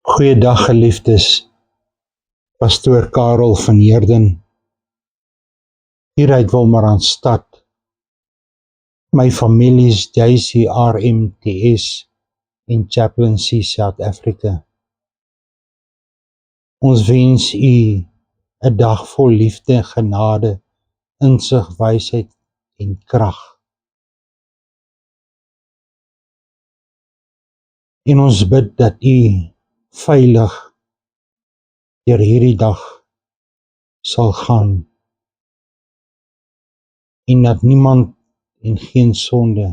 Goeiedag geliefdes, Pastoor Karel van Heerden, hier uit Wolmaranstad. My familie is JCRMTS in Chaplaincy, South Africa. Ons wens u 'n dag vol liefde, genade, insig, wysheid en krag. En ons bid dat u veilig deur hierdie dag sal gaan en dat niemand en geen sonde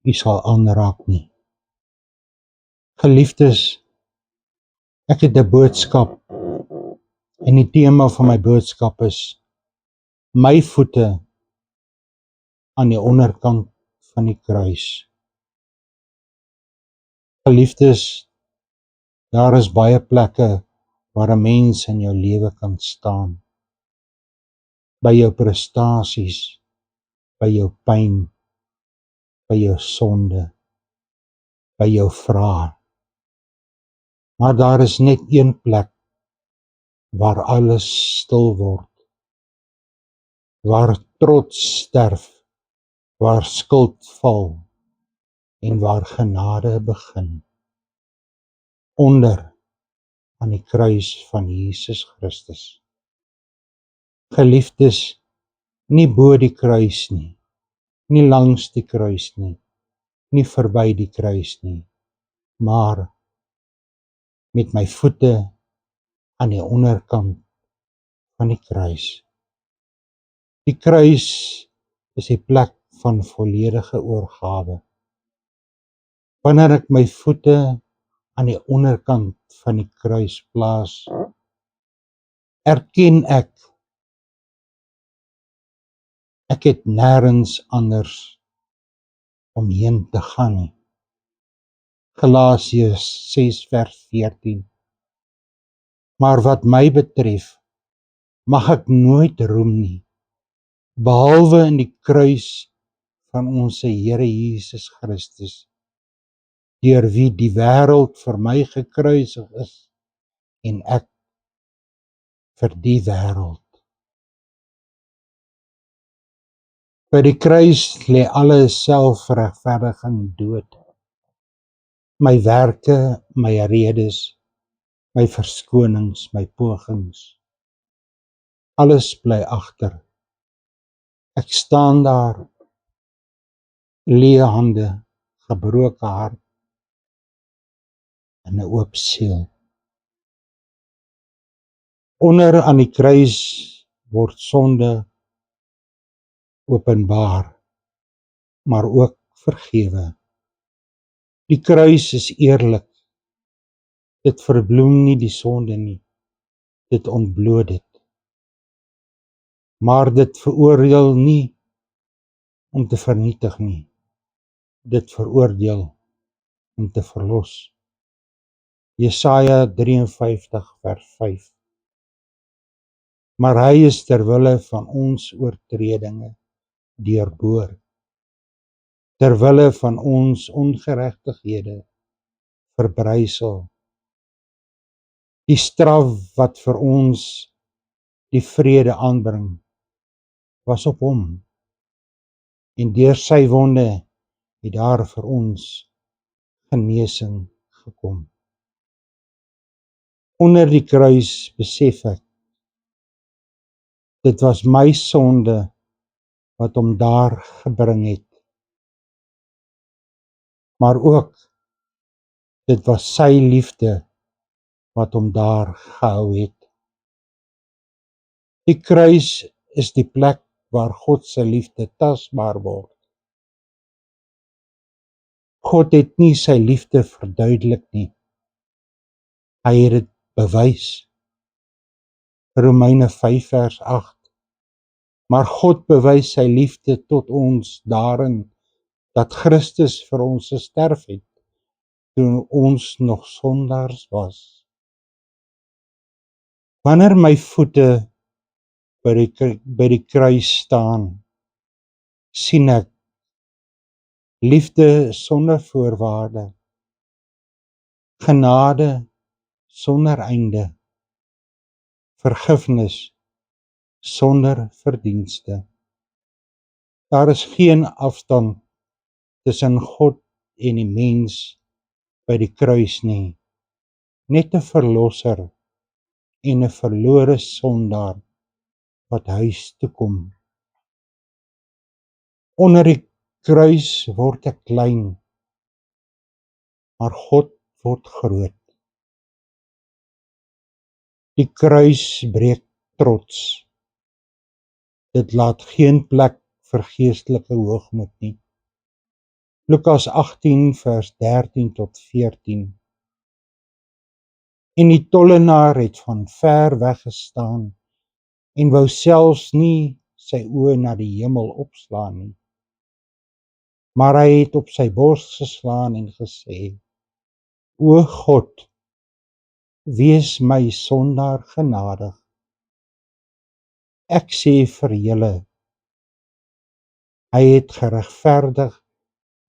u sal aanraak nie. Geliefdes, ek het 'n boodskap en die tema van my boodskap is my voete aan die onderkant van die kruis. Geliefdes, daar is baie plekke waar 'n mens in jou lewe kan staan. By jou prestasies, by jou pyn, by jou sonde, by jou vrae. Maar daar is net een plek waar alles stil word, waar trots sterf, waar skuld val en waar genade begin. Onder aan die kruis van Jesus Christus. Geliefdes, nie bo die kruis nie, nie langs die kruis nie, nie verby die kruis nie, maar met my voete aan die onderkant van die kruis. Die kruis is die plek van volledige oorgawe. Wanneer ek my voete aan die onderkant van die kruis plaas, erken ek het nêrens anders omheen te gaan nie. Galasiërs 6 vers 14. Maar wat my betref, mag ek nooit roem nie, behalwe in die kruis van ons Here Jesus Christus, deur wie die wêreld vir my gekruisig is en ek vir die wêreld. By die kruis lê alle selfregverdiging dood. My werke, my redes, my verskonings, my pogings. Alles bly agter. Ek staan daar, leë hande, gebroke hart en 'n oop siel. Onder aan die kruis word sonde openbaar, maar ook vergewe. Die kruis is eerlik. Dit verbloem nie die sonde nie. Dit ontbloot dit. Maar dit veroordeel nie om te vernietig nie. Dit veroordeel om te verlos. Jesaja 53 vers 5. Maar hy is ter wille van ons oortredinge deurboor, ter wille van ons ongeregtighede verbrysel. Die straf wat vir ons die vrede aanbring, was op hom, en deur sy wonde het daar vir ons genesing gekom. Onder die kruis besef ek, dit was my sonde wat hom daar gebring het, maar ook dit was sy liefde wat hom daar gehou het. Die kruis is die plek waar God se liefde tasbaar word. God het nie sy liefde verduidelik nie. Hy het dit bewys. Romeine 5 vers 8. Maar God bewys sy liefde tot ons daarin, dat Christus vir ons gesterf het, toe ons nog sondaars was. Wanneer my voete by die kruis staan, sien ek liefde sonder voorwaarde, genade sonder einde, vergifnis sonder verdienste. Daar is geen afstand tussen God en die mens by die kruis nie, net 'n verlosser en 'n verlore sondaar wat huis toe kom. Onder die kruis word ek klein, maar God word groot. Die kruis breek trots. Dit laat geen plek vir geestelike hoogmoed nie. Lukas 18 vers 13 tot 14. En die tollenaar het van ver weg gestaan en wou selfs nie sy oë na die hemel opslaan nie. Maar hy het op sy bors geslaan en gesê: O God, wees my sondaar genadig. Ek sê vir julle, hy het geregverdig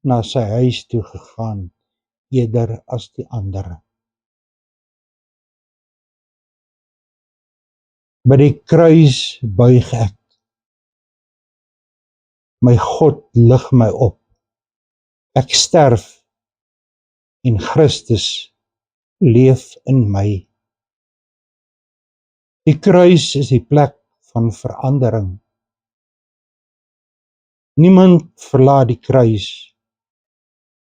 na sy huis toe gegaan, eerder as die ander. By die kruis buig ek, my God lig my op. Ek sterf en Christus leef in my. Die kruis is die plek van verandering. Niemand verlaat die kruis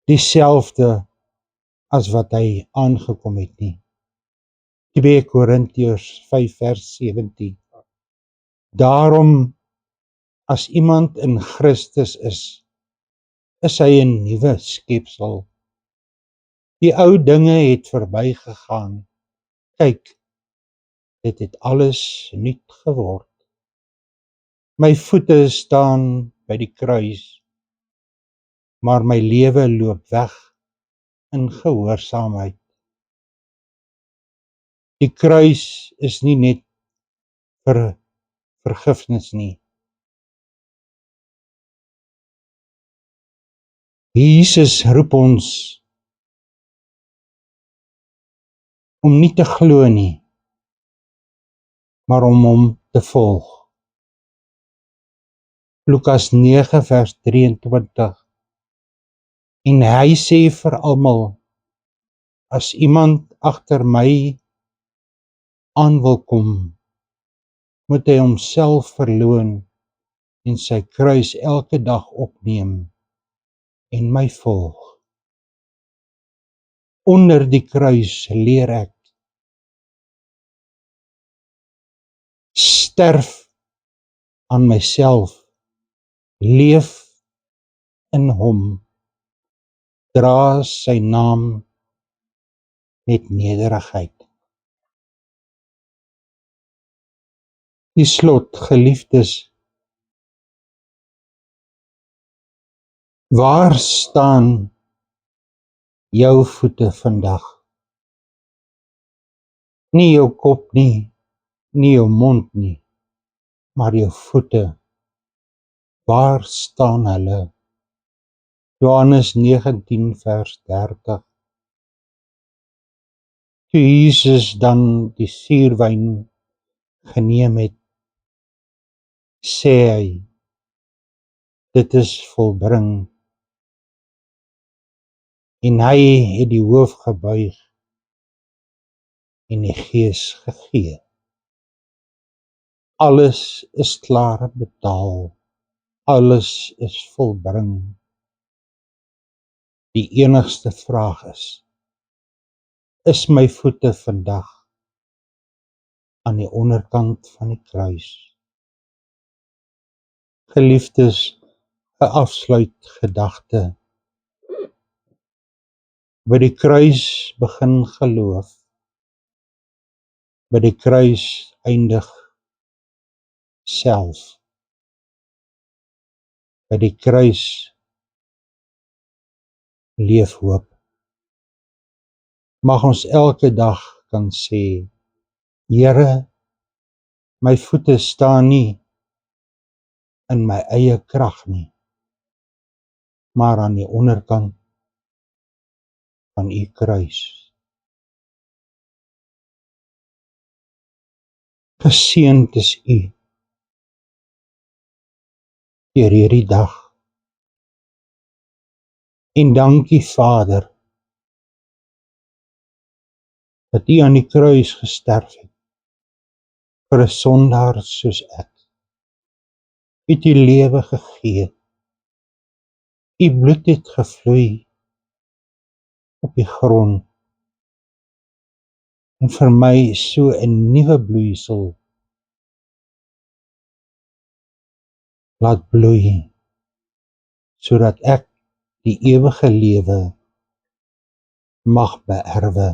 dieselfde as wat hy aangekom het nie. 2 Korintiërs 5 vers 17. Daarom, as iemand in Christus is hy 'n nuwe skepsel. Die ou dinge het verbygegaan. Kyk, dit het alles nuut geword. My voete staan by die kruis, maar my lewe loop weg in gehoorsaamheid. Die kruis is nie net vir vergifnis nie. Jesus roep ons om nie te glo nie, maar om hom te volg. Lukas 9 vers 23. En hy sê vir almal, as iemand agter my aan wil kom, moet hy homself verloon en sy kruis elke dag opneem en my volg. Onder die kruis leer ek sterf aan myself, leef in hom, dra sy naam met nederigheid. Die slot, geliefdes, waar staan jou voete vandag? Nie jou kop nie, nie jou mond nie, maar jou voete. Waar staan hulle? Johannes 19 vers 30. Toe Jesus dan die suurwyn geneem het, sê hy, dit is volbring. En hy het die hoof gebuig en die gees gegee. Alles is klaar betaal. Alles is volbring. Die enigste vraag is my voete vandag aan die onderkant van die kruis? Geliefdes, 'n afsluit gedagte. By die kruis begin geloof. By die kruis eindig self. By die kruis leef hoop. Mag ons elke dag kan sê, Here, my voete staan nie in my eie krag nie, maar aan die onderkant van u kruis. Geseënd is U deur hierdie dag. En dankie Vader, dat U aan die kruis gesterf het vir 'n sondaar soos ek. U het U lewe gegee. U bloed het gevloei op die grond en vir my so 'n nuwe bloeisel laat bloei, sodat ek die ewige lewe mag beerwe.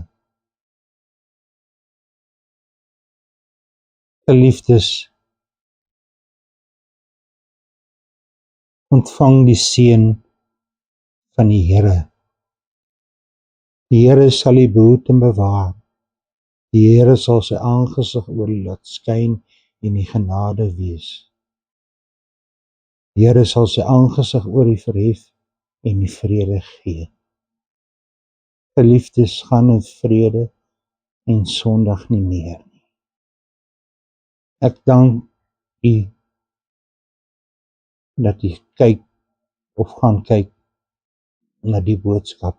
Geliefdes, ontvang die seën van die Here. Die Here sal U behoed en bewaar. Die Here sal sy aangesig oor U laat skyn en U genade wees. Die Here sal sy aangesig oor U verhef en U vrede gee. Geliefdes, gaan in vrede en sondig nie meer nie. Ek dank U dat U kyk of gaan kyk na die boodskap.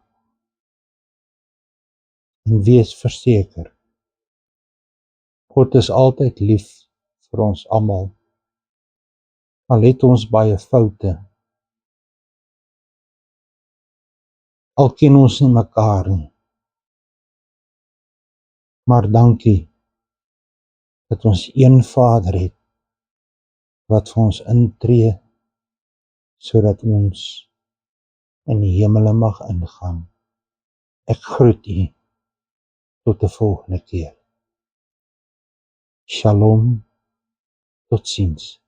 En wees verseker, God is altyd lief vir ons almal. Al het ons baie foute, al ken ons nie mekaar nie. Maar dankie dat ons een Vader het wat vir ons intree, sodat ons in die hemele mag ingaan. Ek groet U tot 'n volgende keer. Shalom, totsiens.